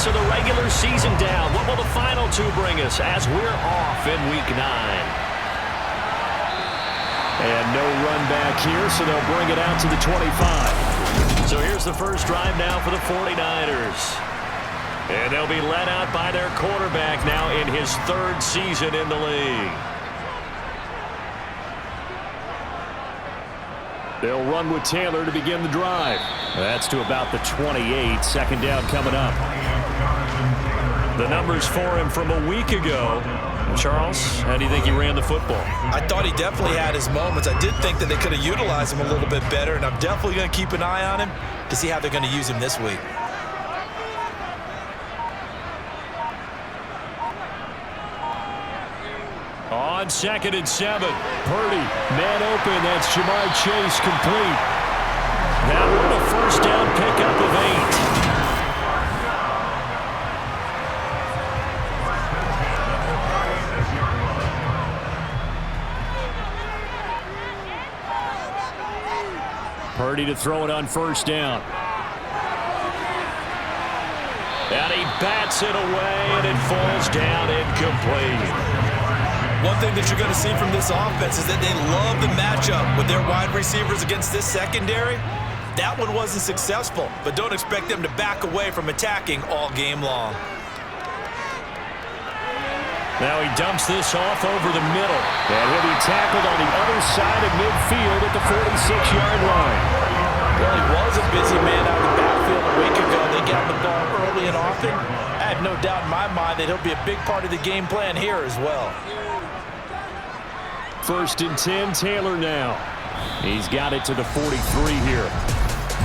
minutes of the regular season down. What will the final two bring us as we're off in Week 9? And no run back here, so they'll bring it out to the 25. So here's the first drive now for the 49ers. And they'll be led out by their quarterback now in his third season in the league. They'll run with Taylor to begin the drive. That's to about the 28. Second down coming up. The numbers for him from a week ago. Charles, how do you think he ran the football? I thought he definitely had his moments. I did think that they could have utilized him a little bit better, and I'm definitely going to keep an eye on him to see how they're going to use him this week. On 2nd and 7, Purdy, man open, that's Ja'Marr Chase complete. Now we're a first down pickup of 8. Purdy to throw it on first down. And he bats it away, and it falls down incomplete. One thing that you're going to see from this offense is that they love the matchup with their wide receivers against this secondary. That one wasn't successful, but don't expect them to back away from attacking all game long. Now he dumps this off over the middle. And he'll be tackled on the other side of midfield at the 46-yard line. Well, he was a busy man out of the backfield a week ago. They got the ball early and often. I have no doubt in my mind that he'll be a big part of the game plan here as well. 1st and 10, Taylor now. He's got it to the 43 here.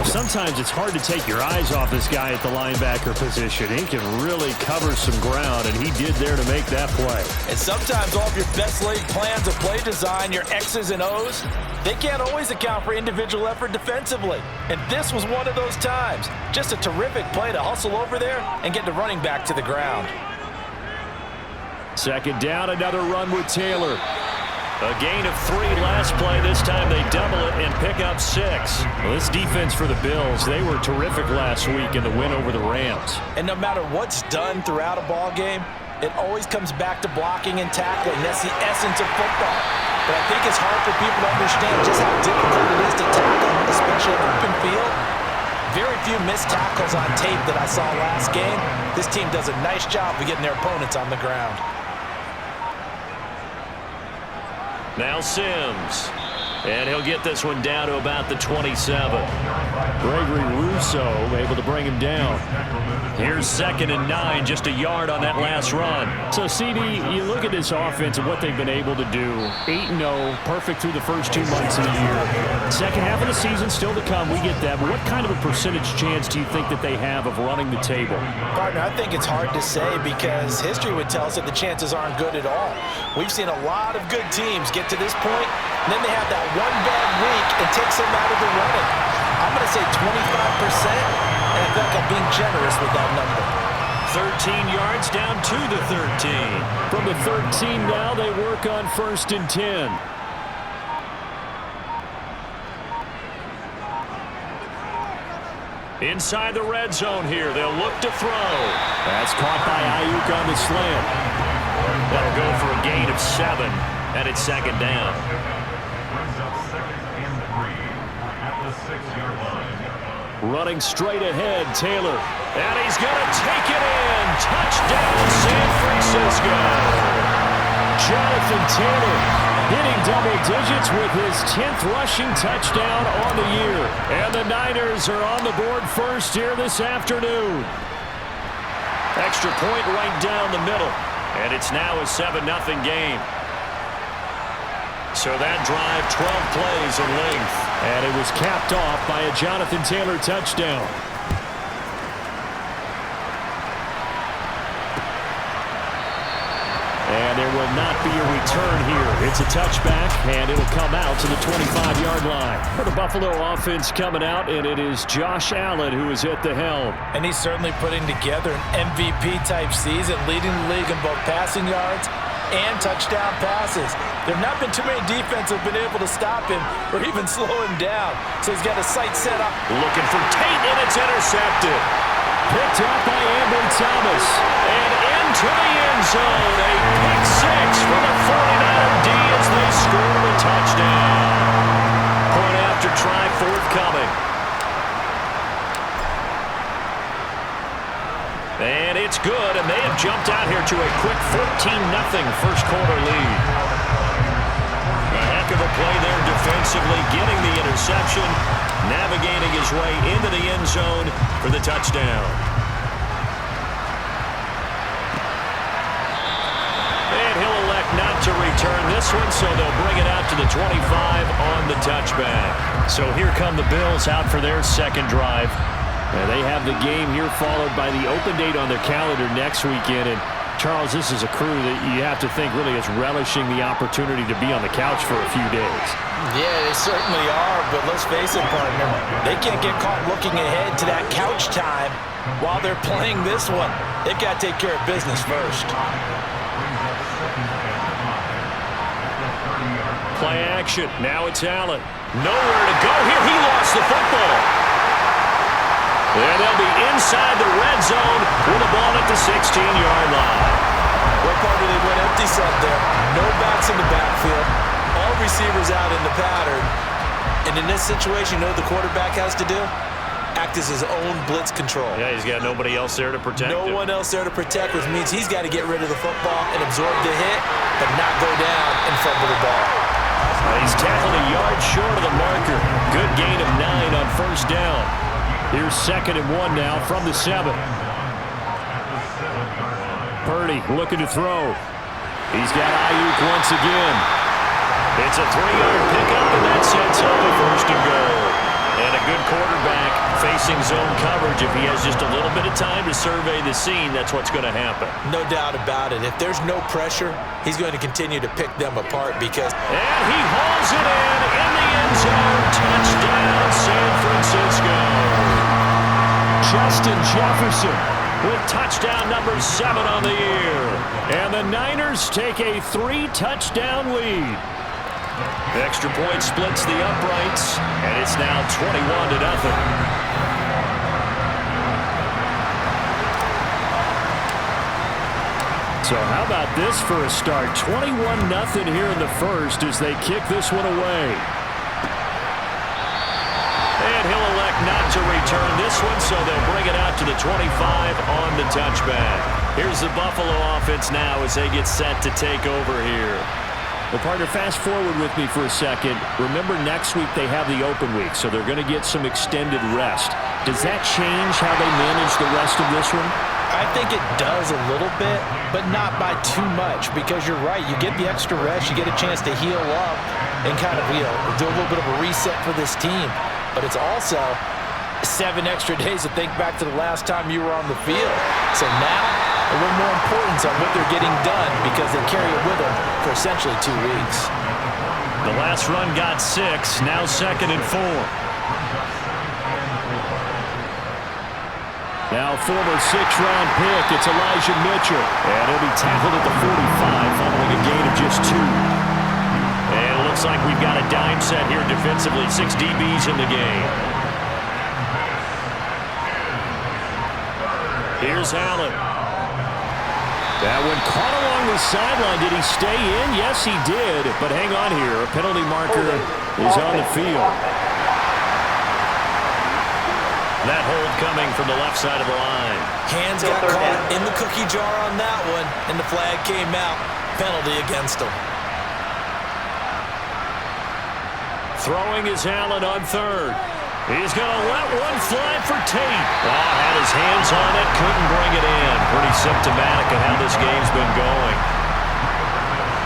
Sometimes it's hard to take your eyes off this guy at the linebacker position. He can really cover some ground, and he did there to make that play. And sometimes all of your best laid plans of play design, your X's and O's, they can't always account for individual effort defensively. And this was one of those times. Just a terrific play to hustle over there and get the running back to the ground. 2nd down, another run with Taylor. A gain of 3 last play. This time they double it and pick up 6. Well, this defense for the Bills, they were terrific last week in the win over the Rams. And no matter what's done throughout a ball game, it always comes back to blocking and tackling. That's the essence of football. But I think it's hard for people to understand just how difficult it is to tackle, especially in open field. Very few missed tackles on tape that I saw last game. This team does a nice job of getting their opponents on the ground. Now Sims. And he'll get this one down to about the 27. Gregory Rousseau able to bring him down. Here's 2nd and 9, just a yard on that last run. So, CD, you look at this offense and what they've been able to do. 8-0, perfect through the first 2 months of the year. Second half of the season still to come, we get that. But what kind of a percentage chance do you think that they have of running the table? Partner, I think it's hard to say because history would tell us that the chances aren't good at all. We've seen a lot of good teams get to this point, and then they have that one bad week and takes them out of the running. I'm going to say 25%, and I think I'm being generous with that number. 13 yards down to the 13. From the 13 now, they work on 1st and 10. Inside the red zone here, they'll look to throw. That's caught by Ayuk on the slant. That'll go for a gain of 7, and it's 2nd down. Running straight ahead, Taylor. And he's going to take it in. Touchdown, San Francisco. Jonathan Taylor hitting double digits with his 10th rushing touchdown on the year. And the Niners are on the board first here this afternoon. Extra point right down the middle. And it's now a 7-0 game. So that drive, 12 plays in length. And it was capped off by a Jonathan Taylor touchdown. And there will not be a return here. It's a touchback, and it'll come out to the 25-yard line. For the Buffalo offense coming out, and it is Josh Allen who is at the helm. And he's certainly putting together an MVP-type season, leading the league in both passing yards and touchdown passes. There have not been too many defenses that have been able to stop him or even slow him down. So he's got a sight set up. Looking for Tate, and it's intercepted. Picked up by Ambry Thomas. And into the end zone. A pick six for the 49er D as they score a touchdown. Point after try forthcoming. And it's good, and they have jumped out here to a quick 14-0 first quarter lead. A heck of a play there defensively, getting the interception, navigating his way into the end zone for the touchdown. And he'll elect not to return this one, so they'll bring it out to the 25 on the touchback. So here come the Bills out for their second drive. And they have the game here followed by the open date on their calendar next weekend. And, Charles, this is a crew that you have to think really is relishing the opportunity to be on the couch for a few days. Yeah, they certainly are, but let's face it, partner. They can't get caught looking ahead to that couch time while they're playing this one. They've got to take care of business first. Play action. Now it's Allen. Nowhere to go here. He lost the football. And they'll be inside the red zone with the ball at the 16-yard line. Well, partner, they went empty set there. No backs in the backfield. All receivers out in the pattern. And in this situation, you know what the quarterback has to do? Act as his own blitz control. Yeah, he's got nobody else there to protect him. No one else there to protect, which means he's got to get rid of the football and absorb the hit, but not go down and fumble the ball. He's tackled a yard short of the marker. Good gain of 9 on first down. Here's 2nd and 1 now from the 7. Purdy looking to throw. He's got Ayuk once again. It's a 3-yard pickup, and that sets up a 1st and goal. And a good quarterback facing zone coverage. If he has just a little bit of time to survey the scene, that's what's going to happen. No doubt about it. If there's no pressure, he's going to continue to pick them apart because... And he hauls it in the end zone. Touchdown, San Francisco. Justin Jefferson with touchdown number 7 on the year. And the Niners take a 3-touchdown lead. The extra point splits the uprights, and it's now 21-0. So how about this for a start? 21-0 here in the first as they kick this one away. And he'll elect not to return this one, so they'll bring it out to the 25 on the touchback. Here's the Buffalo offense now as they get set to take over here. Well, partner, fast forward with me for a second. Remember, next week they have the open week, so they're going to get some extended rest. Does that change how they manage the rest of this one? I think it does a little bit, but not by too much, because you're right. You get the extra rest, you get a chance to heal up and kind of, do a little bit of a reset for this team. But it's also 7 extra days to think back to the last time you were on the field. So now, a little more importance on what they're getting done because they carry it with them for essentially 2 weeks. The last run got 6, now 2nd and 4. Now former 6th-round pick, it's Elijah Mitchell. And he'll be tackled at the 45 following a gain of just 2. And it looks like we've got a dime set here defensively, 6 DBs in the game. Here's Allen. That one caught along the sideline. Did he stay in? Yes, he did. But hang on here. A penalty marker is on the field. That hold coming from the left side of the line. Hands got caught in the cookie jar on that one, and the flag came out. Penalty against him. Throwing is Allen on 3rd. He's going to let one fly for Tate. Oh, had his hands on it, couldn't bring it in. Pretty symptomatic of how this game's been going.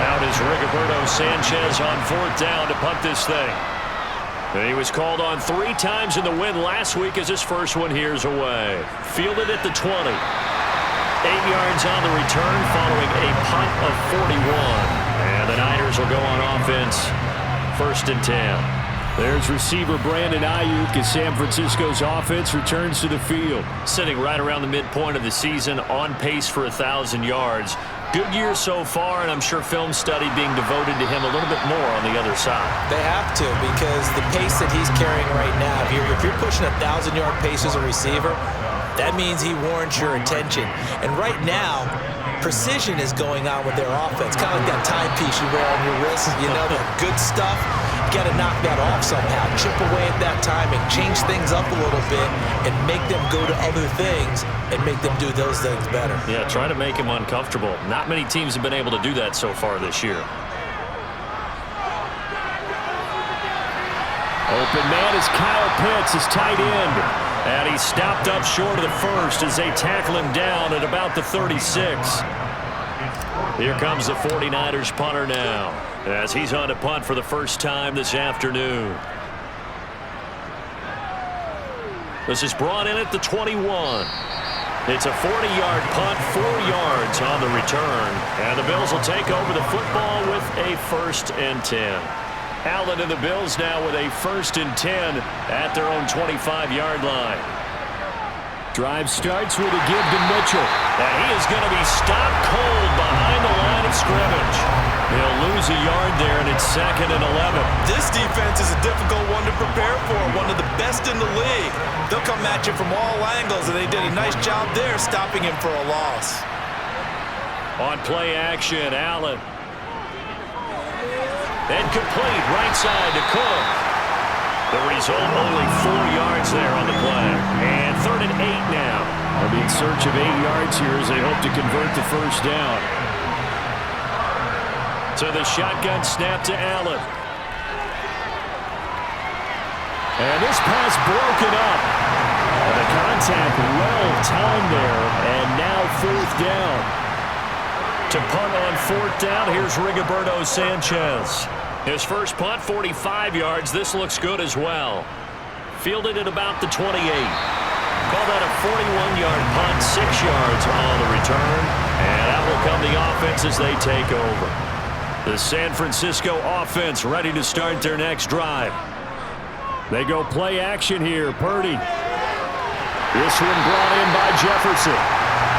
Out is Rigoberto Sanchez on 4th down to punt this thing. And he was called on 3 times in the win last week as his first one here's away. Fielded at the 20. 8 yards on the return following a punt of 41. And the Niners will go on offense. 1st and 10. There's receiver Brandon Ayuk as San Francisco's offense returns to the field. Sitting right around the midpoint of the season, on pace for 1,000 yards. Good year so far, and I'm sure film study being devoted to him a little bit more on the other side. They have to, because the pace that he's carrying right now, if you're pushing 1,000-yard pace as a receiver, That means he warrants your attention. And right now, precision is going on with their offense. Kind of like that timepiece you wear on your wrist, you know, that good stuff. You got to knock that off somehow. Chip away at that timing, change things up a little bit, and make them go to other things and make them do those things better. Yeah, try to make him uncomfortable. Not many teams have been able to do that so far this year. Open man is Kyle Pitts, his tight end. And he's stopped up short of the first as they tackle him down at about the 36. Here comes the 49ers punter now, as he's on to punt for the first time this afternoon. This is brought in at the 21. It's a 40-yard punt, 4 yards on the return. And the Bills will take over the football with a 1st and 10. Allen and the Bills now with a 1st and 10 at their own 25-yard line. Drive starts with a give to Mitchell. And he is going to be stopped cold behind the line of scrimmage. He'll lose a yard there, and it's 2nd and 11. This defense is a difficult one to prepare for, one of the best in the league. They'll come at you from all angles, and they did a nice job there stopping him for a loss. On play action, Allen. And complete right side to Cook. The result, only 4 yards there on the play. And 3rd and 8 now. They'll be in search of 8 yards here as they hope to convert the first down. So the shotgun snap to Allen. And this pass broken up. And the contact well timed there. And now 4th down. To punt on 4th down, here's Rigoberto Sanchez. His first punt, 45 yards. This looks good as well. Fielded at about the 28. Call that a 41-yard punt, 6 yards on the return. And out will come the offense as they take over. The San Francisco offense ready to start their next drive. They go play action here. Purdy. This one brought in by Jefferson.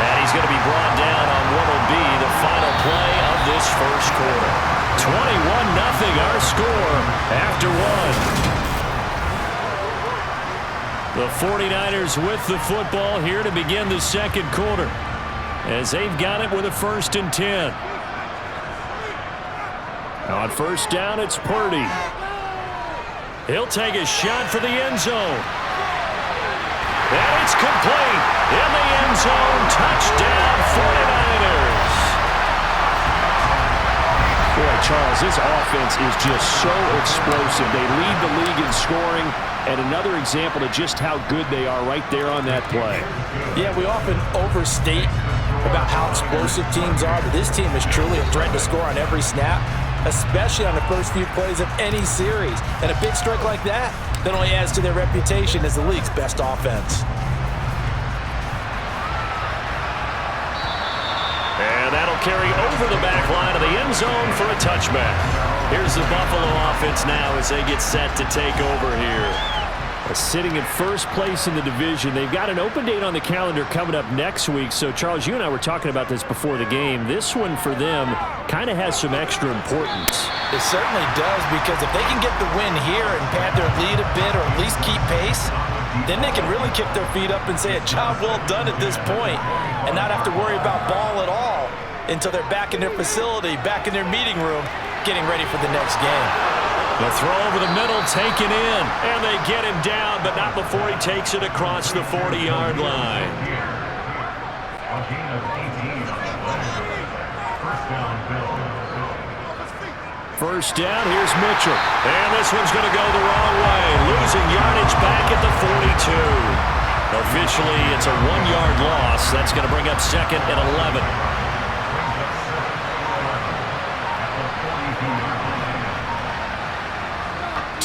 And he's going to be brought down on what will be the final play of this first quarter. 21-0 our score after 1. The 49ers with the football here to begin the second quarter, as they've got it with a 1st and 10. On 1st down, it's Purdy. He'll take a shot for the end zone. And it's complete. In the end zone, touchdown 49ers. Boy, Charles, this offense is just so explosive. They lead the league in scoring, and another example of just how good they are right there on that play. Yeah, we often overstate about how explosive teams are, but this team is truly a threat to score on every snap, especially on the first few plays of any series. And a big strike like that only adds to their reputation as the league's best offense. And that'll carry over the back line of the end zone for a touchback. Here's the Buffalo offense now as they get set to take over here. Sitting in first place in the division. They've got an open date on the calendar coming up next week. So, Charles, you and I were talking about this before the game. This one for them kind of has some extra importance. It certainly does, because if they can get the win here and pad their lead a bit or at least keep pace, then they can really kick their feet up and say a job well done at this point and not have to worry about ball at all until they're back in their facility, back in their meeting room, getting ready for the next game. The throw over the middle taken in, and they get him down, but not before he takes it across the 40-yard line. First down, here's Mitchell. And this one's going to go the wrong way, losing yardage back at the 42. Officially, it's a 1-yard loss. That's going to bring up 2nd and 11.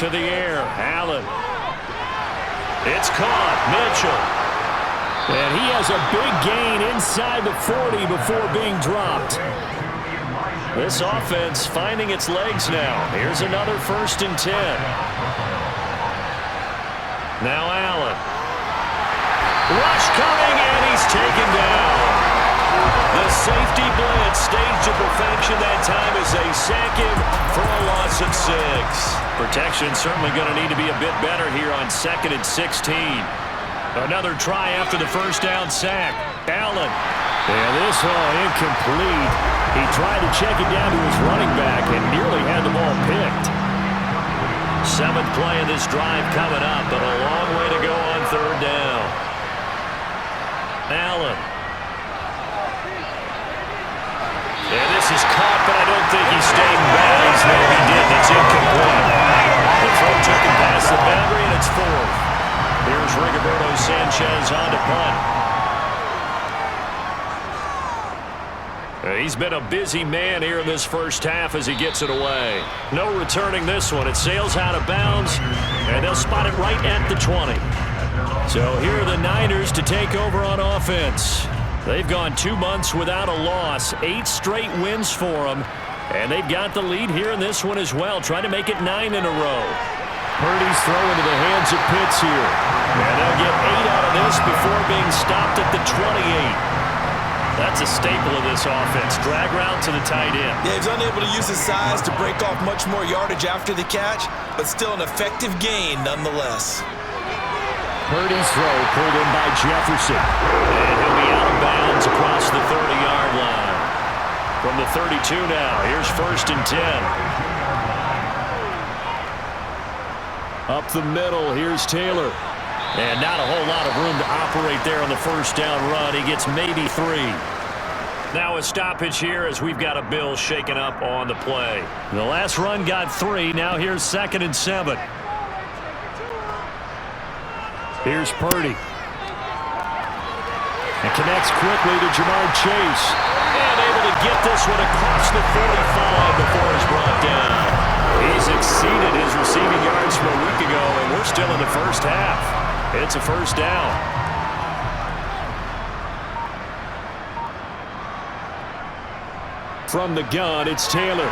To the air, Allen. It's caught, Mitchell. And he has a big gain inside the 40 before being dropped. This offense finding its legs now. Here's another 1st and 10. Now Allen. Rush coming, and he's taken down. The safety blitz staged to perfection that time as they sack him for a loss of 6. Protection certainly going to need to be a bit better here on 2nd and 16. Another try after the first down sack. Allen. And this one incomplete. He tried to check it down to his running back and nearly had the ball picked. 7th play of this drive coming up, but a long way to go on 3rd down. Allen. And this is caught, but I don't think he stayed in bounds. No, he did. It's incomplete. The throw took him past the boundary, and it's 4th. Here's Rigoberto Sanchez on to punt. He's been a busy man here in this first half as he gets it away. No returning this one. It sails out of bounds, and they'll spot it right at the 20. So here are the Niners to take over on offense. They've gone 2 months without a loss, 8 straight wins for them, and they've got the lead here in this one as well, trying to make it 9 in a row. Purdy's throw into the hands of Pitts here, and they'll get 8 out of this before being stopped at the 28. That's a staple of this offense. Drag route to the tight end. Yeah, he's unable to use his size to break off much more yardage after the catch, but still an effective gain nonetheless. Purdy's throw pulled in by Jefferson. And he'll be out of bounds across the 30-yard line. From the 32 now, here's 1st and 10. Up the middle, here's Taylor. And not a whole lot of room to operate there on the first down run. He gets maybe 3. Now a stoppage here as we've got a Bill shaken up on the play. The last run got 3. Now here's 2nd and 7. Here's Purdy. And connects quickly to Jamar Chase. And able to get this one across the 45 before he's brought down. He's exceeded his receiving yards from a week ago, and we're still in the first half. It's a first down. From the gun, it's Taylor.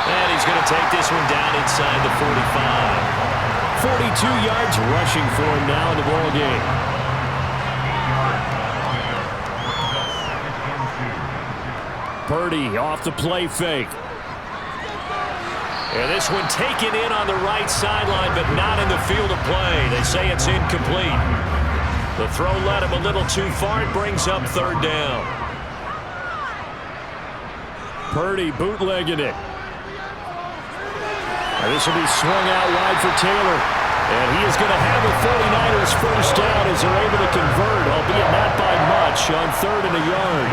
And he's going to take this one down inside the 45. 42 yards rushing for him now in the ball game. Purdy off the play fake. And this one taken in on the right sideline, but not in the field of play. They say it's incomplete. The throw led him a little too far. It brings up 3rd down. Purdy bootlegging it. And this will be swung out wide for Taylor. And he is going to have the 49ers first down as they're able to convert, albeit not by much, on 3rd and a yard.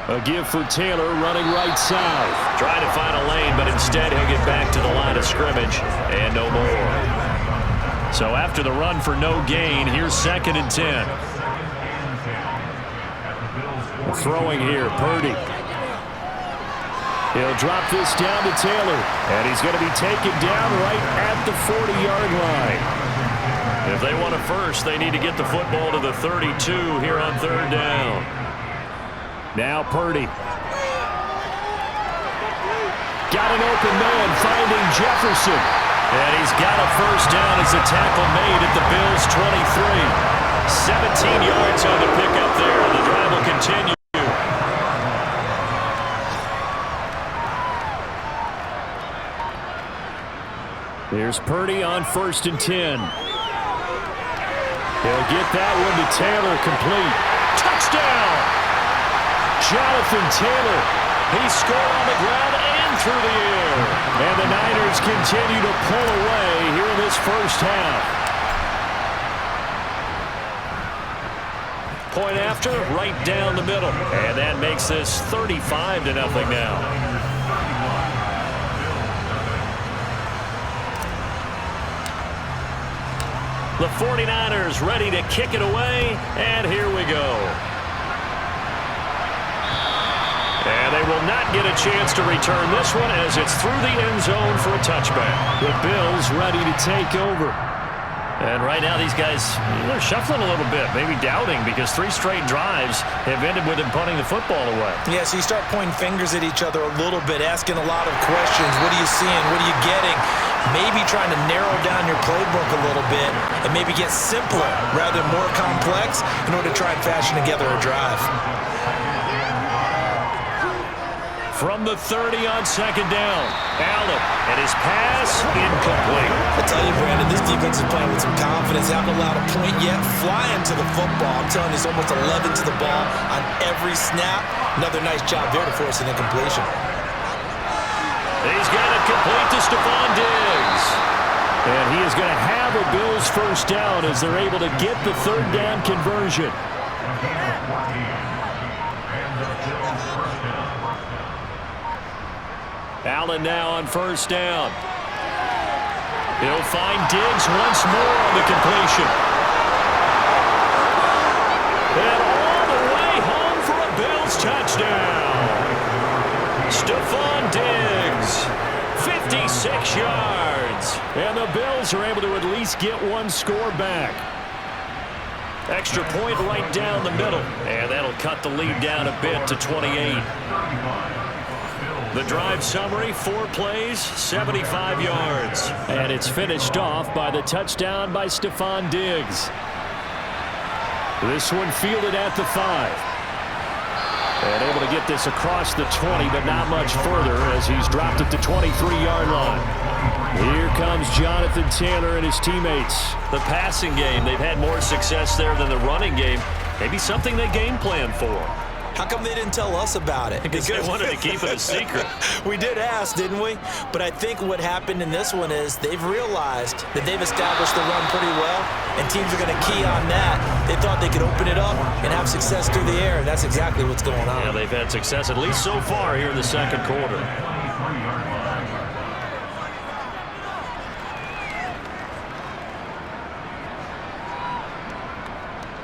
A give for Taylor running right side. Trying to find a lane, but instead he'll get back to the line of scrimmage and no more. So after the run for no gain, here's 2nd and 10. Throwing here, Purdy. He'll drop this down to Taylor, and he's going to be taken down right at the 40-yard line. If they want a first, they need to get the football to the 32 here on 3rd down. Now Purdy. Got an open man, finding Jefferson. And he's got a first down as the tackle made at the Bills' 23. 17 yards on the pickup there, and the drive will continue. Here's Purdy on 1st and 10. He'll get that one to Taylor, complete. Touchdown! Jonathan Taylor. He scored on the ground and through the air. And the Niners continue to pull away here in this first half. Point after, right down the middle. And that makes this 35-0 now. The 49ers ready to kick it away, and here we go. And they will not get a chance to return this one as it's through the end zone for a touchback. The Bills ready to take over. And right now these guys, they're shuffling a little bit, maybe doubting, because 3 straight drives have ended with them punting the football away. Yeah, so you start pointing fingers at each other a little bit, asking a lot of questions. What are you seeing? What are you getting? Maybe trying to narrow down your playbook a little bit and maybe get simpler rather than more complex in order to try and fashion together a drive. From the 30 on second down. Allen, and his pass incomplete. I tell you, Brandon, this defense is playing with some confidence. Haven't allowed a point yet. Flying to the football. I'm telling you, it's almost 11 to the ball on every snap. Another nice job there to force an incompletion. He's got it complete to Stephon Diggs. And he is going to have a Bills first down as they're able to get the third down conversion. Allen now on first down. He'll find Diggs once more on the completion. And all the way home for a Bills touchdown. Stephon Diggs, 56 yards. And the Bills are able to at least get one score back. Extra point right down the middle. And that'll cut the lead down a bit to 28. The drive summary, 4 plays, 75 yards. And it's finished off by the touchdown by Stephon Diggs. This one fielded at the 5. And able to get this across the 20, but not much further as he's dropped it to 23-yard line. Here comes Jonathan Taylor and his teammates. The passing game, they've had more success there than the running game. Maybe something they game plan for. How come they didn't tell us about it? Because they wanted to keep it a secret. We did ask, didn't we? But I think what happened in this one is they've realized that they've established the run pretty well, and teams are going to key on that. They thought they could open it up and have success through the air, and that's exactly what's going on. Yeah, they've had success, at least so far, here in the second quarter.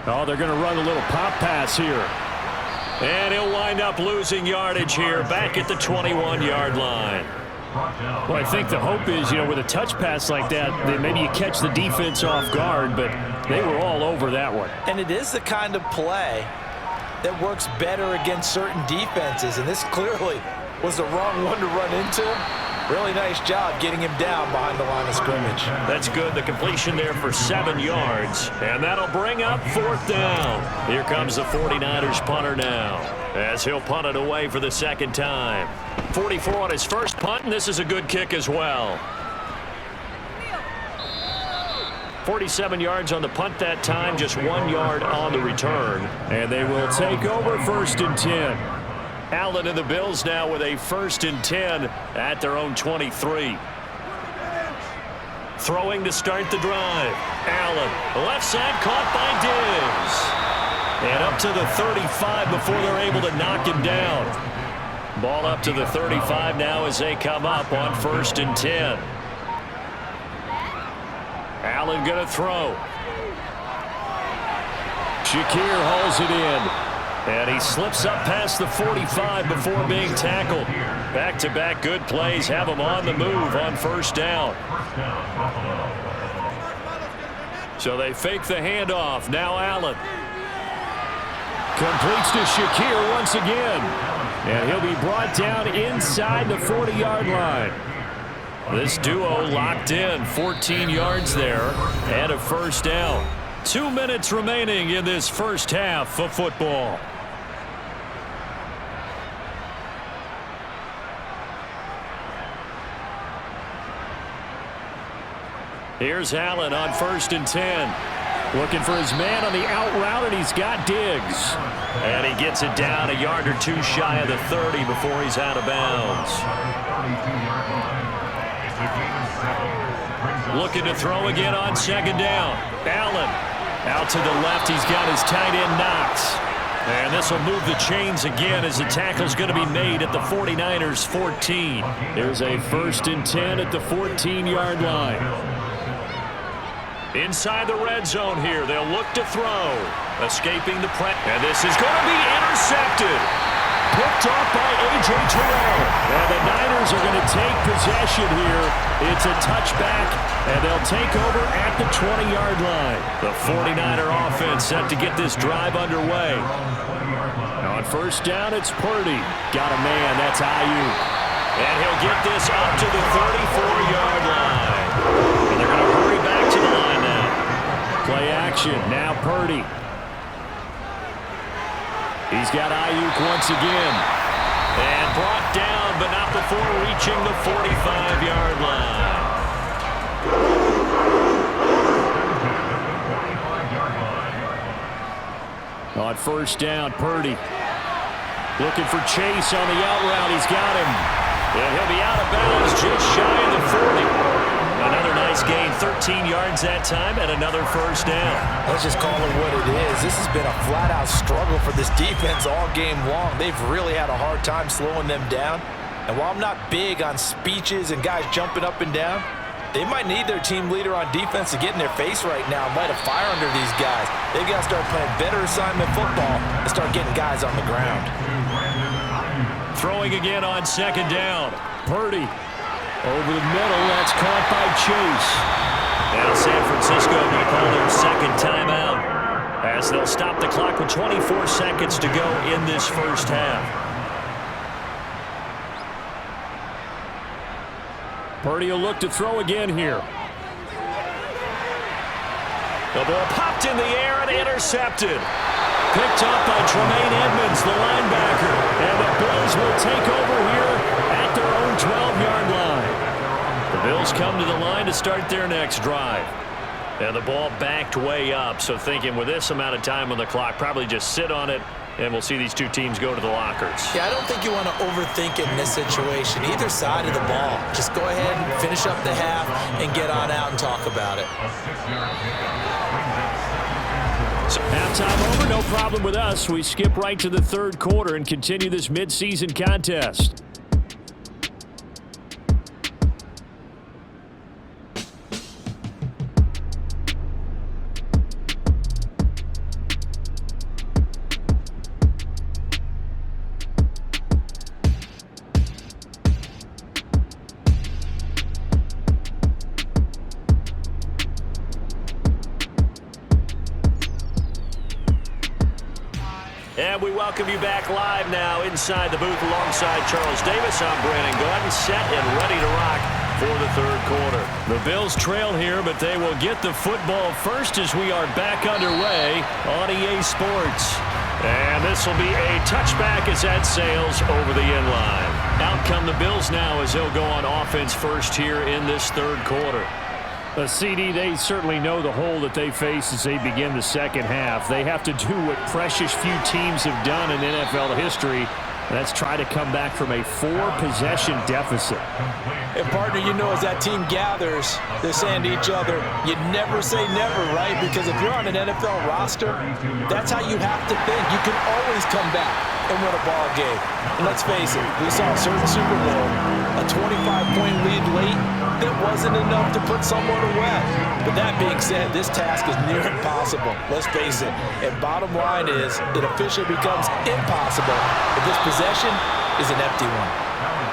Oh, they're going to run a little pop pass here. And he'll wind up losing yardage here, back at the 21-yard line. Well, I think the hope is, with a touch pass like that, maybe you catch the defense off guard, but they were all over that one. And it is the kind of play that works better against certain defenses, and this clearly was the wrong one to run into. Really nice job getting him down behind the line of scrimmage. That's good. The completion there for 7 yards. And that'll bring up fourth down. Here comes the 49ers punter now, as he'll punt it away for the second time. 44 on his first punt, and this is a good kick as well. 47 yards on the punt that time, just 1 yard on the return. And they will take over first and 10. Allen and the Bills now with a 1st and 10 at their own 23. Throwing to start the drive. Allen, left side, caught by Diggs. And up to the 35 before they're able to knock him down. Ball up to the 35 now as they come up on 1st and 10. Allen going to throw. Shakir hauls it in. And he slips up past the 45 before being tackled. Back-to-back good plays have him on the move on first down. So they fake the handoff. Now Allen. Completes to Shakir once again. And he'll be brought down inside the 40-yard line. This duo locked in, 14 yards there, and a first down. 2 minutes remaining in this first half of football. Here's Allen on 1st and 10. Looking for his man on the out route, and he's got Diggs. And he gets it down a yard or two shy of the 30 before he's out of bounds. Looking to throw again on second down. Allen out to the left. He's got his tight end Knox. And this will move the chains again as the tackle's going to be made at the 49ers 14. There's a 1st and 10 at the 14-yard line. Inside the red zone here, they'll look to throw. Escaping the press. And this is going to be intercepted. Picked off by A.J. Terrell. And the Niners are going to take possession here. It's a touchback, and they'll take over at the 20-yard line. The 49er offense set to get this drive underway. On first down, it's Purdy. Got a man, that's Ayuk. And he'll get this up to the 34-yard line. And they're going to hurry back to the line now. Play action, now Purdy. He's got Ayuk once again. And brought down, but not before reaching the 45-yard line. On first down, Purdy looking for Chase on the out route. He's got him. And he'll be out of bounds just shy of the 40. Another nice gain, 13 yards that time, and another first down. Let's just call it what it is. This has been a flat-out struggle for this defense all game long. They've really had a hard time slowing them down. And while I'm not big on speeches and guys jumping up and down, they might need their team leader on defense to get in their face right now and light a fire under these guys. They've got to start playing better assignment football and start getting guys on the ground. Throwing again on second down. Purdy over the middle. That's caught by Chase. Now San Francisco going to call their second timeout as they'll stop the clock with 24 seconds to go in this first half. Purdy will look to throw again here. The ball popped in the air and intercepted. Picked up by Tremaine Edmonds, the linebacker. And the Bills will take over here at their own 12-yard line. The Bills come to the line to start their next drive. And the ball backed way up, so thinking with this amount of time on the clock, probably just sit on it, and we'll see these two teams go to the lockers. Yeah, I don't think you want to overthink it in this situation. Either side of the ball. Just go ahead and finish up the half and get on out and talk about it. So halftime over, no problem with us. We skip right to the third quarter and continue this midseason contest. And we welcome you back live now inside the booth alongside Charles Davis. I'm Brandon Gaudin, set and ready to rock for the third quarter. The Bills trail here, but they will get the football first as we are back underway on EA Sports. And this will be a touchback as that sails over the end line. Out come the Bills now as they'll go on offense first here in this third quarter. CD, they certainly know the hole that they face as they begin the second half. They have to do what precious few teams have done in NFL history. That's try to come back from a 4-possession deficit. And partner, you know, as that team gathers, they're saying to each other, you never say never, right? Because if you're on an NFL roster, that's how you have to think. You can always come back and win a ball game. And let's face it, we saw a certain Super Bowl, a 25-point lead late, that wasn't enough to put someone away. But that being said, this task is near impossible. Let's face it. And bottom line is, it officially becomes impossible if this possession is an empty one.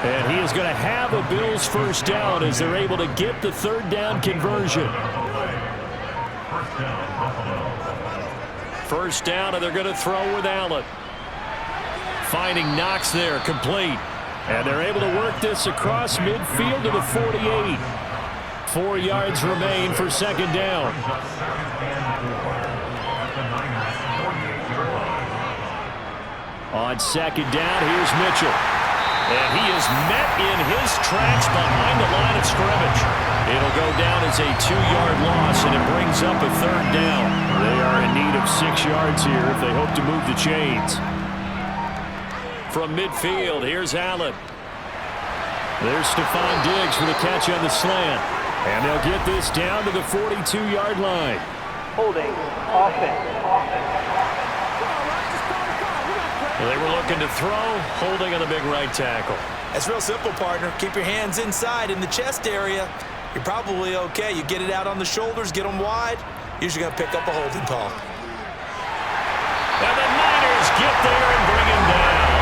And he is going to have a Bills first down as they're able to get the third down conversion. First down, and they're going to throw with Allen. Finding Knox there, complete. And they're able to work this across midfield to the 48. 4 yards remain for second down. On second down, here's Mitchell. And he is met in his tracks behind the line of scrimmage. It'll go down as a 2-yard loss, and it brings up a third down. They are in need of 6 yards here if they hope to move the chains. From midfield, here's Allen. There's Stephon Diggs for the catch on the slant. And they'll get this down to the 42-yard line. Holding, offense. Well, they were looking to throw, holding on the big right tackle. That's real simple, partner. Keep your hands inside in the chest area. You're probably okay. You get it out on the shoulders, get them wide. Usually going to pick up a holding call. And the Niners get there and bring him down.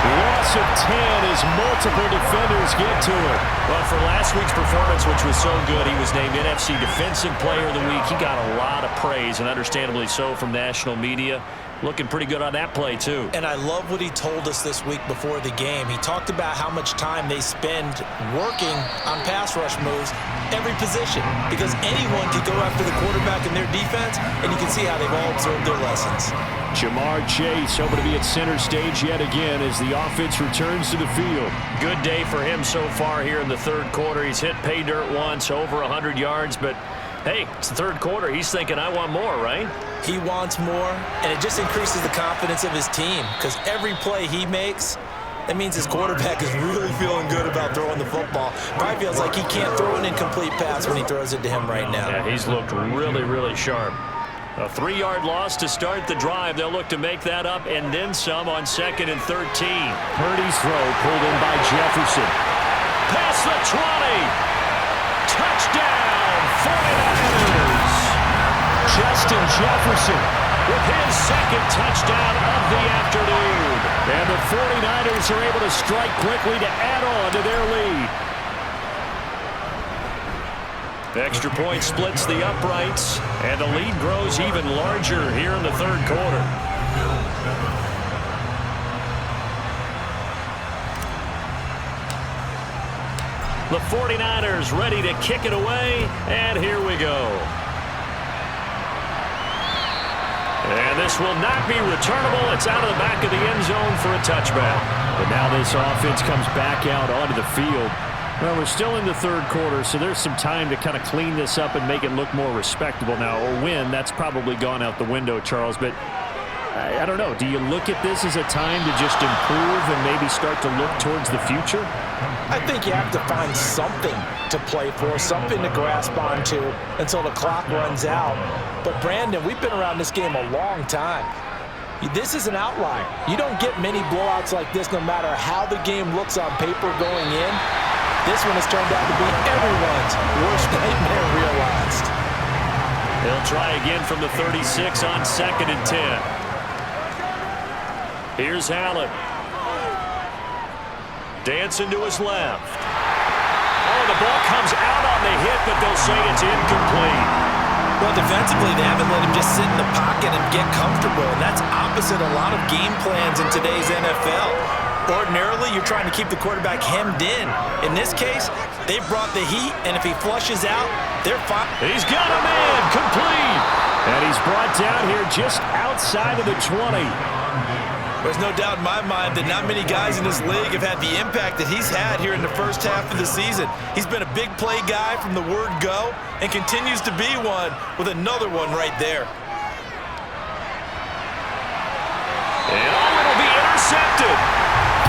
Loss of 10 as multiple defenders get to it. Well, for last week's performance, which was so good, he was named NFC Defensive Player of the Week. He got a lot of praise, and understandably so, from national media. looking pretty good on that play, too. And I love what he told us this week before the game. He talked about how much time they spend working on pass rush moves, every position, because anyone could go after the quarterback in their defense, and you can see how they've all observed their lessons. Ja'Marr Chase hoping to be at center stage yet again as the offense returns to the field. Good day for him so far here in the third quarter. He's hit pay dirt once, over 100 yards, but hey, it's the third quarter. He's thinking, I want more, right? He wants more, and it just increases the confidence of his team, because every play he makes, that means his quarterback is really feeling good about throwing the football. Probably feels like he can't throw an incomplete pass when he throws it to him right now. Yeah, he's looked really, really sharp. A 3-yard loss to start the drive. They'll look to make that up and then some on 2nd and 13. Purdy's throw pulled in by Jefferson. Past the 20. Touchdown, 49ers. Justin Jefferson With his second touchdown of the afternoon. And the 49ers are able to strike quickly to add on to their lead. Extra point splits the uprights, and the lead grows even larger here in the third quarter. The 49ers ready to kick it away, and here we go. And this will not be returnable. It's out of the back of the end zone for a touchback. But now this offense comes back out onto the field. Well, we're still in the third quarter, so there's some time to kind of clean this up and make it look more respectable now. A win, that's probably gone out the window, Charles. But I don't know. Do you look at this as a time to just improve and maybe start to look towards the future? I think you have to find something to play for, something to grasp onto until the clock runs out. But, Brandon, we've been around this game a long time. This is an outlier. You don't get many blowouts like this no matter how the game looks on paper going in. This one has turned out to be everyone's worst nightmare realized. They'll try again from the 36 on 2nd and 10. Here's Allen. Dancing to his left. Oh, the ball comes out on the hit, but they'll say it's incomplete. Well, defensively, they haven't let him just sit in the pocket and get comfortable, and that's opposite a lot of game plans in today's NFL. Ordinarily, you're trying to keep the quarterback hemmed in. In this case, they brought the heat, and if he flushes out, they're fine. He's got a man, complete. And he's brought down here just outside of the 20. There's no doubt in my mind that not many guys in this league have had the impact that he's had here in the first half of the season. He's been a big play guy from the word go and continues to be one with another one right there. And it'll be intercepted.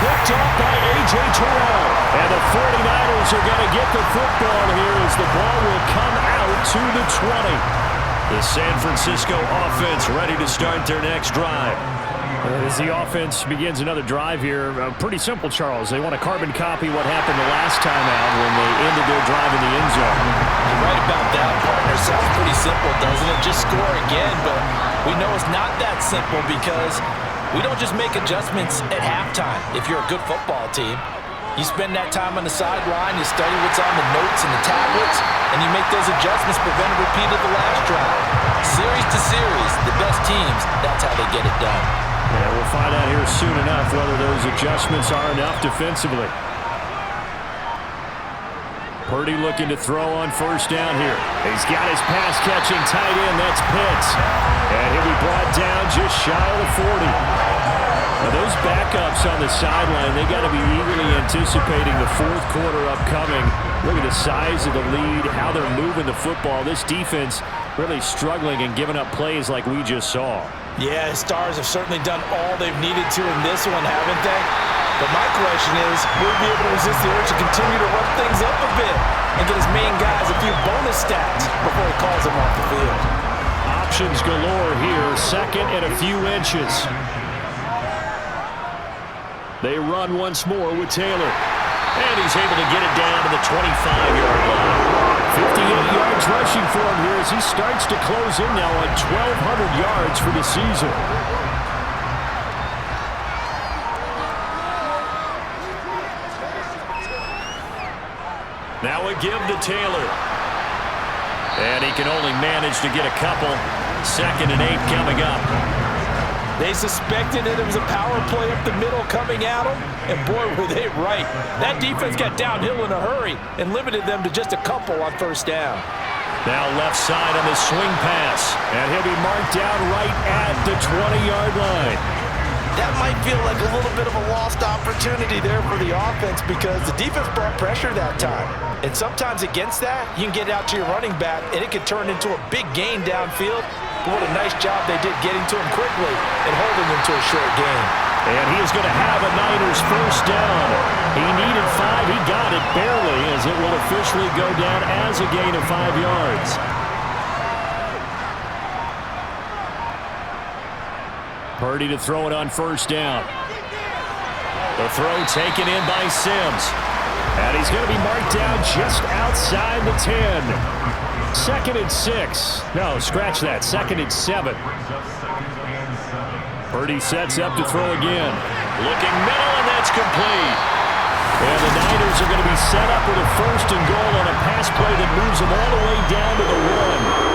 Picked off by A.J. Terrell. And the 49ers are going to get the football here as the ball will come out to the 20. The San Francisco offense ready to start their next drive. As the offense begins another drive here, pretty simple, Charles. They want to carbon copy what happened the last time out when they ended their drive in the end zone. You're right about that, partner. Sounds pretty simple, doesn't it? Just score again, but we know it's not that simple because we don't just make adjustments at halftime if you're a good football team. You spend that time on the sideline, you study what's on the notes and the tablets, and you make those adjustments prevent a repeat of the last drive. Series to series, the best teams, that's how they get it done. Yeah, we'll find out here soon enough whether those adjustments are enough defensively. Purdy looking to throw on first down here. He's got his pass-catching tight end. That's Pitts. And he'll be brought down just shy of the 40. Now, those backups on the sideline, they got to be eagerly anticipating the fourth quarter upcoming. Look at the size of the lead, how they're moving the football. This defense really struggling and giving up plays like we just saw. Yeah, his Stars have certainly done all they've needed to in this one, haven't they? But my question is, will he be able to resist the urge to continue to run things up a bit and get his main guys a few bonus stats before he calls them off the field? Options galore here, 2nd and a few inches. They run once more with Taylor. And he's able to get it down to the 25-yard line. 58 yards rushing for him here as he starts to close in now on 1,200 yards for the season. Now a give to Taylor. And he can only manage to get a couple. 2nd and 8 coming up. They suspected that it was a power play up the middle coming at them, and boy, were they right. That defense got downhill in a hurry and limited them to just a couple on first down. Now left side on the swing pass, and he'll be marked down right at the 20-yard line. That might feel like a little bit of a lost opportunity there for the offense because the defense brought pressure that time. And sometimes against that, you can get out to your running back, and it could turn into a big gain downfield. What a nice job they did getting to him quickly and holding him to a short gain. And he is going to have a Niners first down. He needed 5. He got it barely, as it will officially go down as a gain of 5 yards. Purdy to throw it on first down. The throw taken in by Sims. And he's going to be marked down just outside the 10. 2nd and 6. No, scratch that. 2nd and 7. Purdy sets up to throw again. Looking middle, and that's complete. And the Niners are going to be set up with a 1st and goal on a pass play that moves them all the way down to the 1.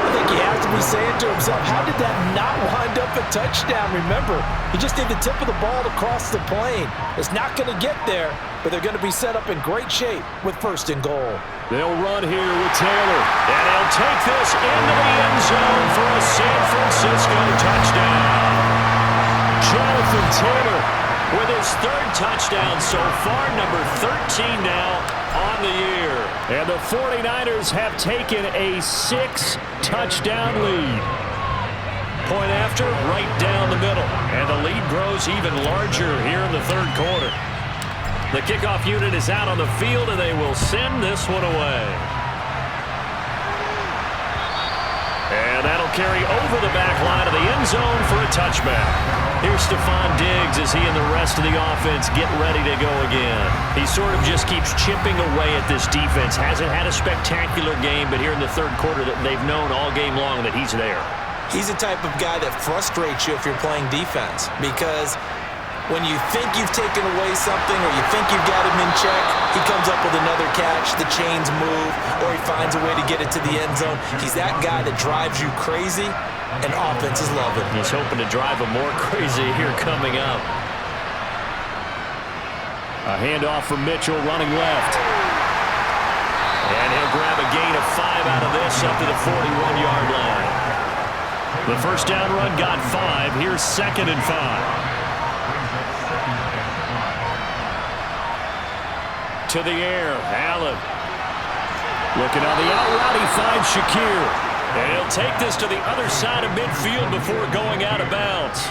I think he has to be saying to himself, how did that not wind up a touchdown? Remember, he just did the tip of the ball to cross the plane. It's not going to get there, but they're going to be set up in great shape with 1st and goal. They'll run here with Taylor. And he'll take this into the end zone for a San Francisco touchdown. Jonathan Taylor with his 3rd touchdown so far, number 13 now on the year. And the 49ers have taken a 6-touchdown lead. Point after, right down the middle. And the lead grows even larger here in the 3rd quarter. The kickoff unit is out on the field, and they will send this one away. And that'll carry over the back line of the end zone for a touchback. Here's Stephon Diggs as he and the rest of the offense get ready to go again. He sort of just keeps chipping away at this defense. Hasn't had a spectacular game, but here in the 3rd quarter that they've known all game long that he's there. He's the type of guy that frustrates you if you're playing defense because when you think you've taken away something or you think you've got him in check, he comes up with another catch, the chains move, or he finds a way to get it to the end zone. He's that guy that drives you crazy, and offenses love it. He's hoping to drive him more crazy here coming up. A handoff from Mitchell running left. And he'll grab a gain of 5 out of this up to the 41-yard line. The first down run got 5. Here's 2nd and 5. To the air, Allen. Looking on the out route, he finds Shakir. And he'll take this to the other side of midfield before going out of bounds.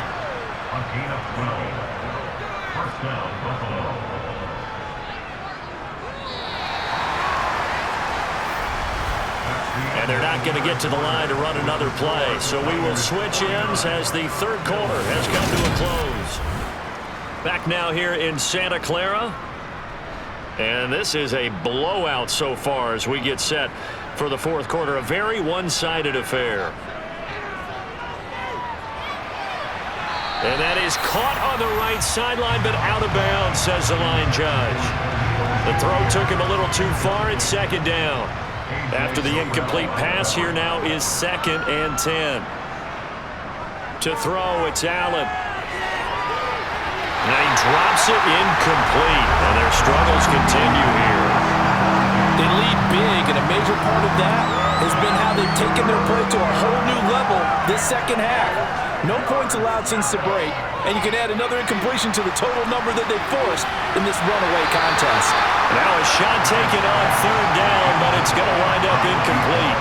And they're not going to get to the line to run another play. So we will switch ends as the 3rd quarter has come to a close. Back now here in Santa Clara. And this is a blowout so far as we get set for the 4th quarter. A very one-sided affair. And that is caught on the right sideline, but out of bounds, says the line judge. The throw took him a little too far. It's 2nd down. After the incomplete pass, here now is 2nd and 10. To throw, it's Allen. And he drops it incomplete. And their struggles continue here. They lead big, and a major part of that has been how they've taken their play to a whole new level this 2nd half. No points allowed since the break, and you can add another incompletion to the total number that they forced in this runaway contest. Now a shot taken on 3rd down, but it's going to wind up incomplete.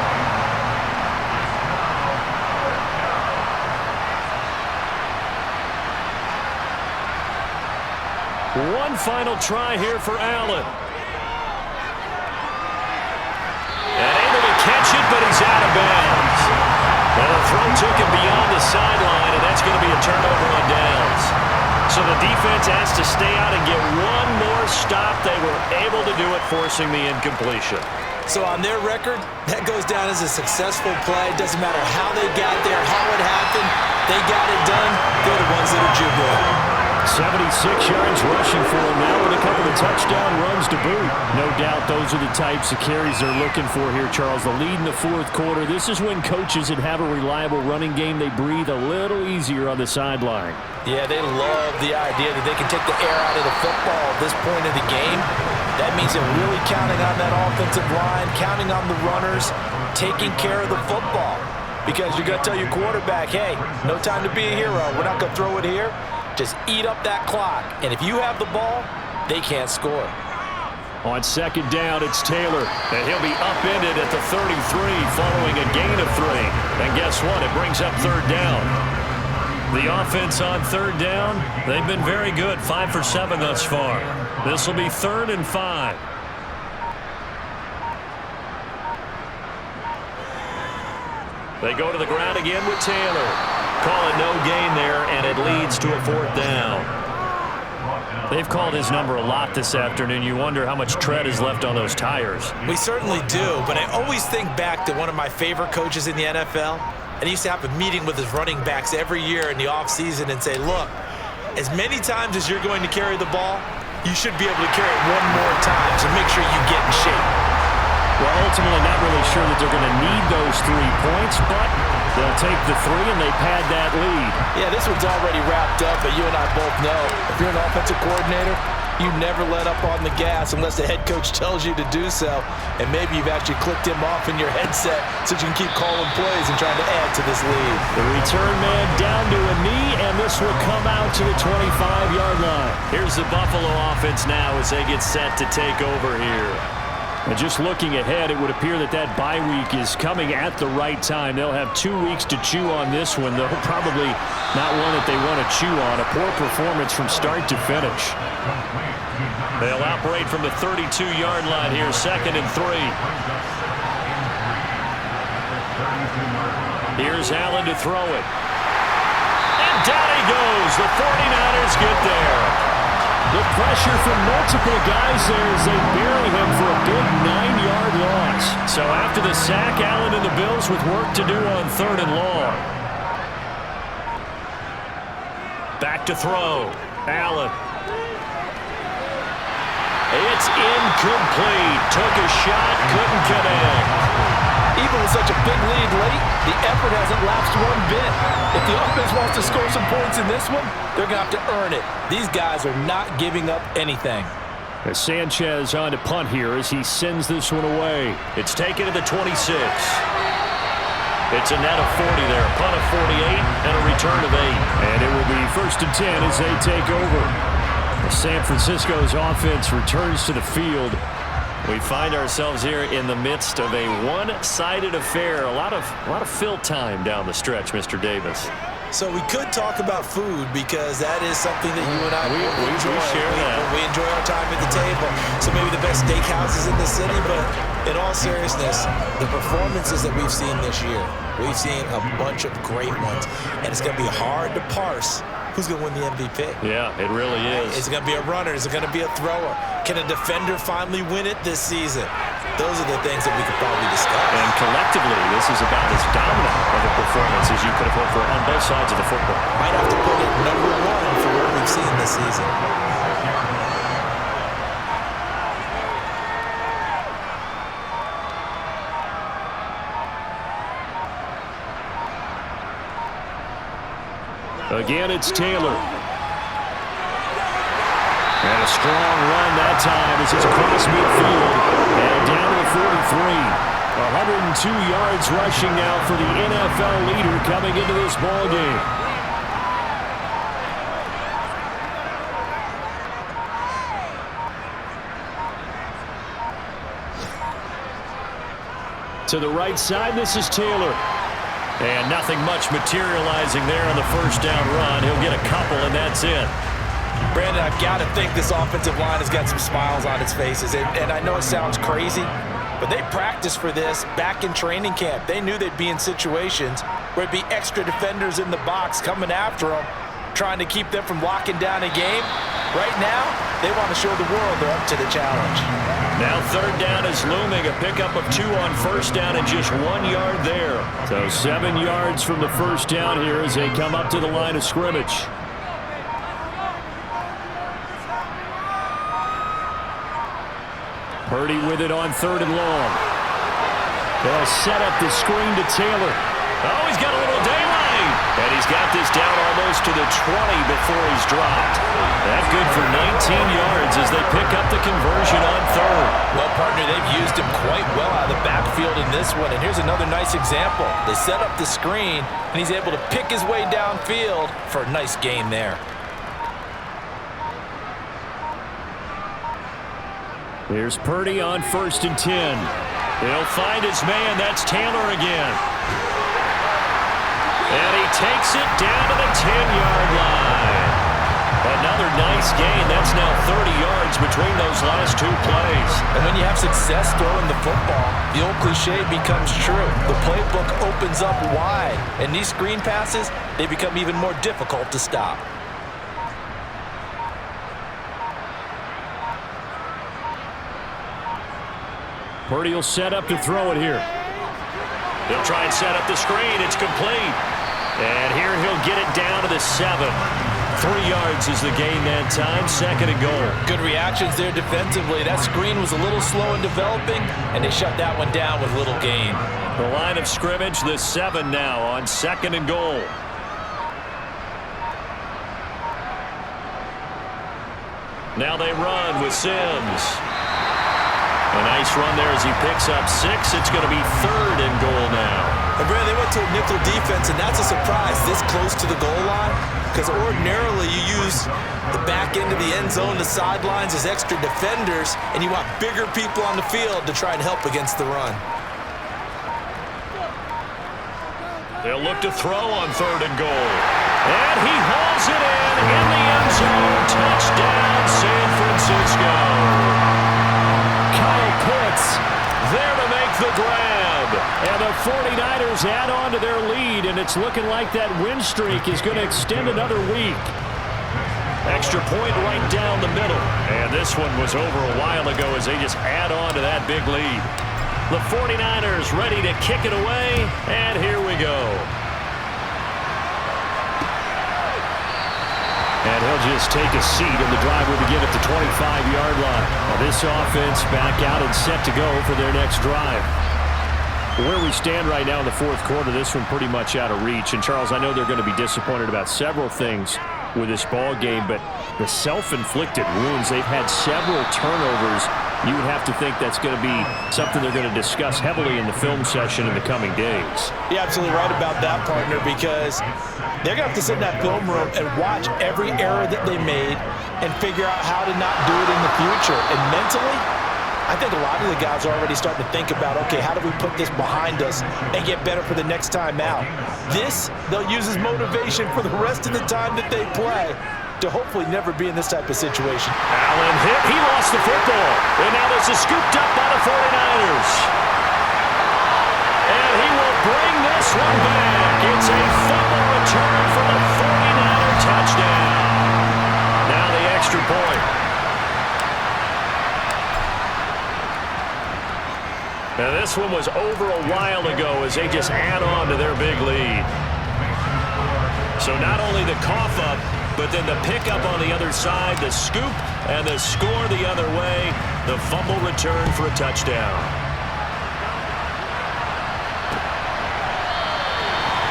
One final try here for Allen. And able to catch it, but he's out of bounds. Well, the throw took him beyond the sideline, and that's going to be a turnover on downs. So the defense has to stay out and get one more stop. They were able to do it, forcing the incompletion. So on their record, that goes down as a successful play. Doesn't matter how they got there, how it happened. They got it done. They're the ones that are jubilant. 76 yards rushing for him now with a couple of touchdown runs to boot. No doubt those are the types of carries they're looking for here, Charles. The lead in the fourth quarter. This is when coaches that have a reliable running game, they breathe a little easier on the sideline. Yeah, they love the idea that they can take the air out of the football at this point of the game. That means they're really counting on that offensive line, counting on the runners, taking care of the football. Because you're going to tell your quarterback, hey, no time to be a hero. We're not going to throw it here. Just eat up that clock. And if you have the ball, they can't score. On second down, it's Taylor. And he'll be upended at the 33 following a gain of 3. And guess what? It brings up third down. The offense on third down, they've been very good. 5 for 7 thus far. This will be 3rd and 5. They go to the ground again with Taylor. Call it no gain there, and it leads to a 4th down. They've called his number a lot this afternoon. You wonder how much tread is left on those tires. We certainly do, but I always think back to one of my favorite coaches in the NFL, and he used to have a meeting with his running backs every year in the offseason and say, look, as many times as you're going to carry the ball, you should be able to carry it one more time, so make sure you get in shape. Well, ultimately not really sure that they're going to need those 3 points, but they'll take the 3 and they pad that lead. Yeah, this one's already wrapped up, but you and I both know if you're an offensive coordinator, you never let up on the gas unless the head coach tells you to do so. And maybe you've actually clicked him off in your headset so you can keep calling plays and trying to add to this lead. The return man down to a knee, and this will come out to the 25-yard line. Here's the Buffalo offense now as they get set to take over here. And just looking ahead, it would appear that that bye week is coming at the right time. They'll have 2 weeks to chew on this one, though probably not one that they want to chew on. A poor performance from start to finish. They'll operate from the 32-yard line here, 2nd and 3. Here's Allen to throw it. And down he goes. The 49ers get there. The pressure from multiple guys there as they bury him for a big 9-yard loss. So after the sack, Allen and the Bills with work to do on 3rd and long. Back to throw. Allen. It's incomplete. Took a shot, couldn't connect. Even with such a big lead late, the effort hasn't lapsed one bit. If the offense wants to score some points in this one, they're going to have to earn it. These guys are not giving up anything. As Sanchez on to punt here as he sends this one away. It's taken to the 26. It's a net of 40 there. Punt of 48 and a return of 8. And it will be 1st and 10 as they take over. San Francisco's offense returns to the field. We find ourselves here in the midst of a one-sided affair. A lot of fill time down the stretch, Mr. Davis. So we could talk about food because that is something that you and I enjoy. We share that. We enjoy our time at the table. So maybe the best steakhouses in the city, but in all seriousness, the performances that we've seen this year, we've seen a bunch of great ones, and it's going to be hard to parse who's going to win the MVP. Yeah, it really is. Is it going to be a runner? Is it going to be a thrower? Can a defender finally win it this season? Those are the things that we could probably discuss. And collectively, this is about as dominant of a performance as you could have hoped for on both sides of the football. Might have to put it number 1 for what we've seen this season. Again, it's Taylor. And a strong run that time as it's across midfield. And down to the 43. 102 yards rushing now for the NFL leader coming into this ball game. To the right side, this is Taylor. And nothing much materializing there on the first down run. He'll get a couple, and that's it. Brandon, I've got to think this offensive line has got some smiles on its faces. And I know it sounds crazy, but they practiced for this back in training camp. They knew they'd be in situations where it'd be extra defenders in the box coming after them, trying to keep them from locking down a game. Right now, they want to show the world they're up to the challenge. Now 3rd down is looming. A pickup of 2 on first down and just 1 yard there. So 7 yards from the first down here as they come up to the line of scrimmage. Purdy with it on 3rd and long. They'll set up the screen to Taylor. Oh, he's got a little daylight. And he's got this down almost to the 20 before he's dropped. That's good for 19 yards as they pick up the conversion on 3rd. Well, partner, they've used him quite well out of the backfield in this one. And here's another nice example. They set up the screen, and he's able to pick his way downfield for a nice gain there. Here's Purdy on 1st and 10. He'll find his man. That's Taylor again. And he takes it down to the 10-yard line. Another nice gain. That's now 30 yards between those last 2 plays. And when you have success throwing the football, the old cliche becomes true. The playbook opens up wide. And these screen passes, they become even more difficult to stop. Purdy will set up to throw it here. He'll try and set up the screen. It's complete. And here he'll get it down to the 7. 3 yards is the gain that time. 2nd and goal. Good reactions there defensively. That screen was a little slow in developing, and they shut that one down with little gain. The line of scrimmage, the 7 now on 2nd and goal. Now they run with Sims. A nice run there as he picks up 6. It's going to be 3rd and goal now. And Brad, they went to a nickel defense, and that's a surprise this close to the goal line, because ordinarily you use the back end of the end zone, the sidelines as extra defenders, and you want bigger people on the field to try and help against the run. They'll look to throw on 3rd and goal. And he hauls it in the end zone. Touchdown, San Francisco. Kyle Pitts there to make the grab. And the 49ers add on to their lead, and it's looking like that win streak is going to extend another week. Extra point right down the middle. And this one was over a while ago as they just add on to that big lead. The 49ers ready to kick it away, and here we go. And he'll just take a seat, and the drive will begin at the 25-yard line. Now this offense back out and set to go for their next drive. Where we stand right now in the 4th quarter, this one pretty much out of reach. And, Charles, I know they're going to be disappointed about several things with this ball game, but the self-inflicted wounds, they've had several turnovers. You would have to think that's going to be something they're going to discuss heavily in the film session in the coming days. You're absolutely right about that, partner, because they're going to have to sit in that film room and watch every error that they made and figure out how to not do it in the future. And mentally, I think a lot of the guys are already starting to think about, okay, how do we put this behind us and get better for the next time out? This, they'll use as motivation for the rest of the time that they play to hopefully never be in this type of situation. Allen hit. He lost the football. And now this is scooped up by the 49ers. And he will bring this one back. It's a fumble return for the 49er touchdown. Now the extra point. Now this one was over a while ago as they just add on to their big lead. So not only the cough up, but then the pickup on the other side, the scoop, and the score the other way. The fumble return for a touchdown.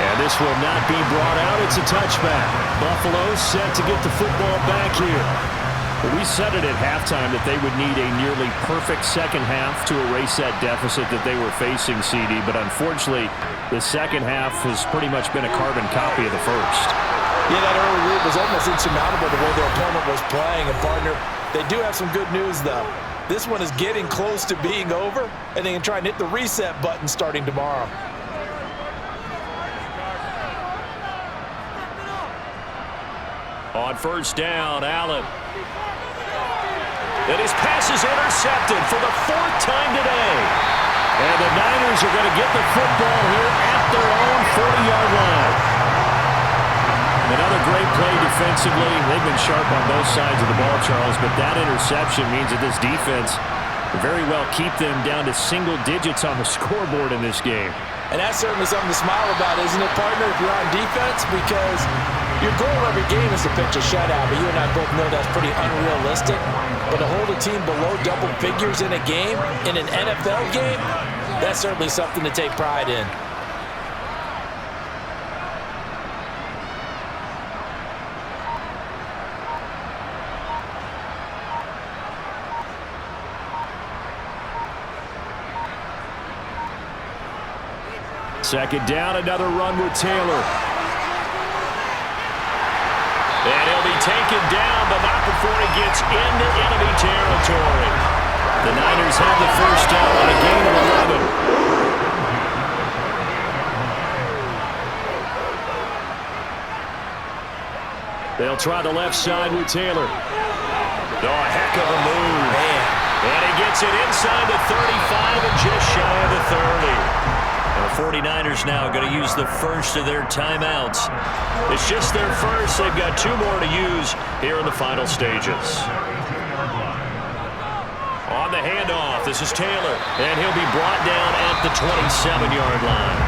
And this will not be brought out. It's a touchback. Buffalo set to get the football back here. We said it at halftime that they would need a nearly perfect second half to erase that deficit that they were facing, CD. But unfortunately, the second half has pretty much been a carbon copy of the first. Yeah, that early lead was almost insurmountable the way their opponent was playing. And, partner, they do have some good news, though. This one is getting close to being over, and they can try and hit the reset button starting tomorrow. On first down, Allen. And his pass is intercepted for the 4th time today. And the Niners are going to get the football here at their own 40-yard line. Another great play defensively. They've been sharp on both sides of the ball, Charles, but that interception means that this defense Very well keep them down to single digits on the scoreboard in this game. And that's certainly something to smile about, isn't it, partner, if you're on defense? Because your goal every game is to pitch a shutout, but you and I both know that's pretty unrealistic. But to hold a team below double figures in a game, in an NFL game, that's certainly something to take pride in. Second down, another run with Taylor. And he'll be taken down, but not before he gets into enemy territory. The Niners have the first down on a gain of 11. They'll try the left side with Taylor. Oh, a heck of a move. Man. And he gets it inside the 35 and just shy of the 30. The 49ers now going to use the first of their timeouts. It's just their first. They've got 2 more to use here in the final stages. On the handoff, this is Taylor, and he'll be brought down at the 27-yard line.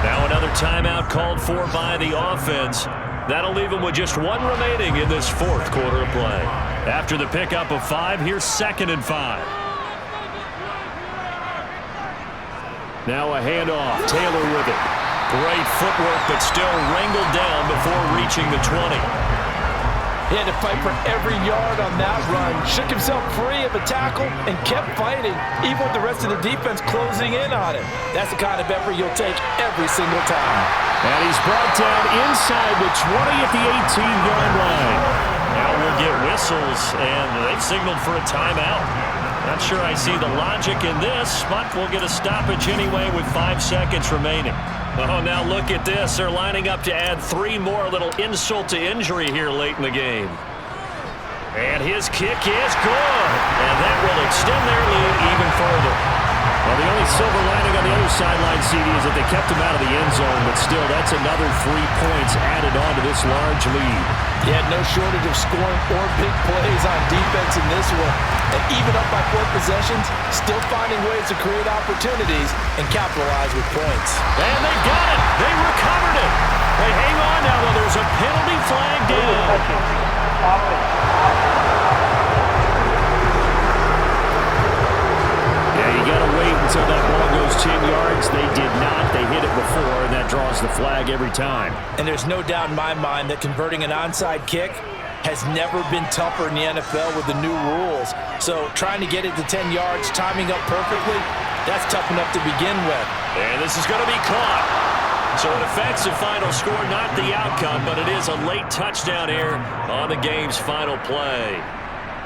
Now another timeout called for by the offense. That'll leave them with just 1 remaining in this fourth quarter of play. After the pickup of 5, here's 2nd and 5. Now a handoff. Taylor with it. Great footwork, but still wrangled down before reaching the 20. He had to fight for every yard on that run. Shook himself free of a tackle and kept fighting, even with the rest of the defense closing in on him. That's the kind of effort you'll take every single time. And he's brought down inside the 20 at the 18-yard line. Now we'll get whistles, and they've signaled for a timeout. Not sure I see the logic in this, but we'll get a stoppage anyway with 5 seconds remaining. Oh, now look at this. They're lining up to add 3 more, a little insult to injury here late in the game. And his kick is good. And that will extend their lead even further. Well, the only silver lining on the other sideline, CD, is that they kept him out of the end zone, but still, that's another 3 points added on to this large lead. He had no shortage of scoring or big plays on defense in this one. And even up by 4 possessions, still finding ways to create opportunities and capitalize with points. And they got it. They recovered it. They hang on now while there's a penalty flag down. Yeah, you got to wait until that ball goes 10 yards. They did not. They hit it before, and that draws the flag every time. And there's no doubt in my mind that converting an onside kick has never been tougher in the NFL with the new rules. So trying to get it to 10 yards, timing up perfectly, that's tough enough to begin with. And this is going to be caught. So it affects the final score, not the outcome, but it is a late touchdown here on the game's final play.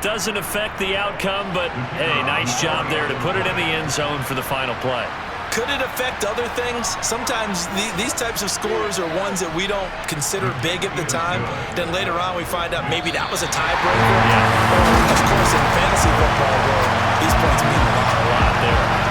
Doesn't affect the outcome, but, hey, nice job there to put it in the end zone for the final play. Could it affect other things? Sometimes these types of scores are ones that we don't consider big at the time. Then later on we find out maybe that was a tiebreaker. Yeah. Or, of course, in fantasy football, these points mean a lot there.